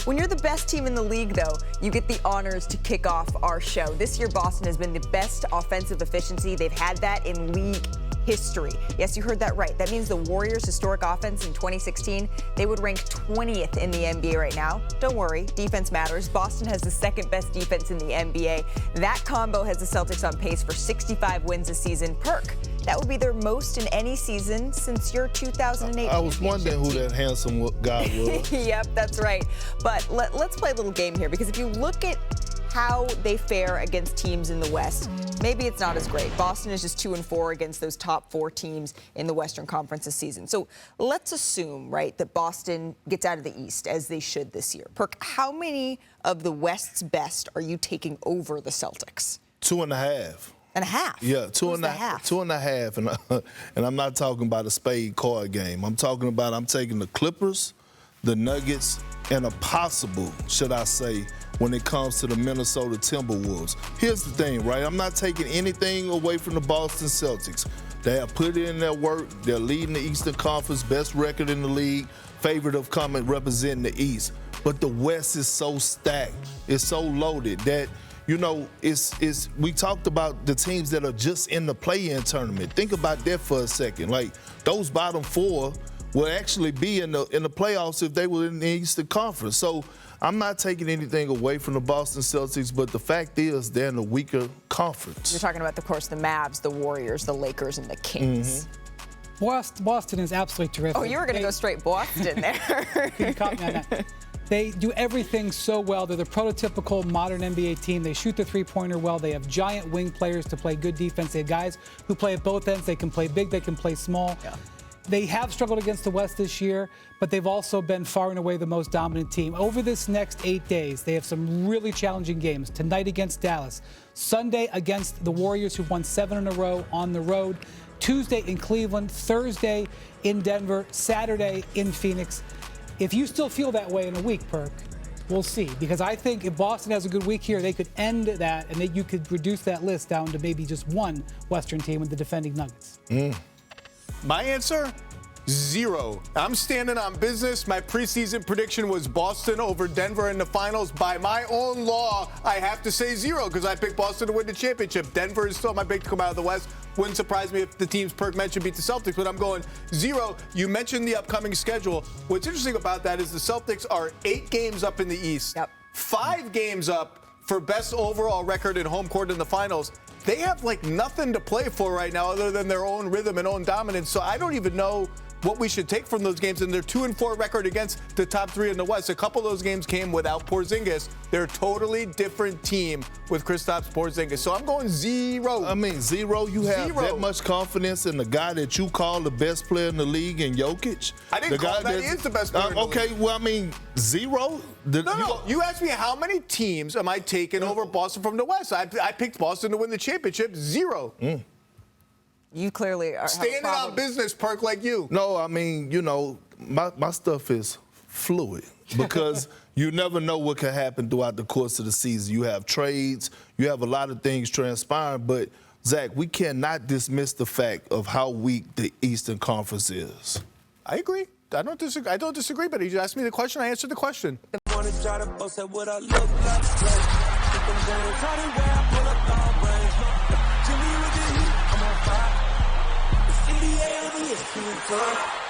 When you're the best team in the league, though, you get the honors to kick off our show. This year, Boston has been the best offensive efficiency. They've had that in league history. Yes, you heard that right. That means the Warriors' historic offense in 2016, they would rank 20th in the NBA right now. Don't worry, defense matters. Boston has the second best defense in the NBA. That combo has the Celtics on pace for 65 wins this season. Perk, that would be their most in any season since your 2008 I was wondering who that handsome guy was. Yep, that's right. But let's play a little game here, because if you look at how they fare against teams in the West, maybe it's not as great. Boston is just 2-4 against those top 4 teams in the Western Conference this season. So let's assume, right, that Boston gets out of the East, as they should this year. Perk, how many of the West's best are you taking over the Celtics? 2.5. And a half? Yeah, 2.5. 2.5. And I'm not talking about a spade card game. I'm talking about I'm taking the Clippers, the Nuggets, and a possible, should I say, when it comes to the Minnesota Timberwolves. Here's the thing, right? I'm not taking anything away from the Boston Celtics. They have put in their work. They're leading the Eastern Conference, best record in the league, favorite of coming representing the East. But the West is so stacked. It's so loaded that, you know, we talked about the teams that are just in the play-in tournament. Think about that for a second. Like, those bottom 4 will actually be in the playoffs if they were in the Eastern Conference. So I'm not taking anything away from the Boston Celtics, but the fact is they're in a weaker conference. You're talking about, of course, the Mavs, the Warriors, the Lakers, and the Kings. Mm-hmm. Boston is absolutely terrific. Oh, you were going to go straight Boston there. You caught me on that. They do everything so well. They're the prototypical modern NBA team. They shoot the three-pointer well. They have giant wing players to play good defense. They have guys who play at both ends. They can play big. They can play small. Yeah. They have struggled against the West this year, but they've also been far and away the most dominant team. Over this next 8 days, they have some really challenging games. Tonight against Dallas, Sunday against the Warriors, who've won 7 in a row on the road, Tuesday in Cleveland, Thursday in Denver, Saturday in Phoenix. If you still feel that way in a week, Perk, we'll see. Because I think if Boston has a good week here, they could end that, and you could reduce that list down to maybe just one Western team with the defending Nuggets. My answer, 0. I'm standing on business. My preseason prediction was Boston over Denver in the finals. By my own law, I have to say 0 because I picked Boston to win the championship. Denver is still my pick to come out of the West. Wouldn't surprise me if the teams Perk mentioned beat the Celtics, but I'm going 0. You mentioned the upcoming schedule. What's interesting about that is the Celtics are 8 games up in the East, 5 games up for best overall record in home court in the finals. They have like nothing to play for right now other than their own rhythm and own dominance. So I don't even know what we should take from those games. And their 2-4 record against the top 3 in the West. A couple of those games came without Porzingis. They're a totally different team with Kristaps Porzingis. So I'm going 0. I mean, 0? You have that much confidence in the guy that you call the best player in the league in Jokic? I didn't call that. He is the best player in the league. Okay, well, I mean, 0? No. You asked me how many teams am I taking over Boston from the West. I picked Boston to win the championship. 0. You clearly are standing on business, Perk, like you. No, I mean, you know, my stuff is fluid because you never know what can happen throughout the course of the season. You have trades, you have a lot of things transpiring, but Zach, we cannot dismiss the fact of how weak the Eastern Conference is. I agree. I don't disagree, but you asked me the question, I answered the question. I'm on fire. The CDA on the ESPN.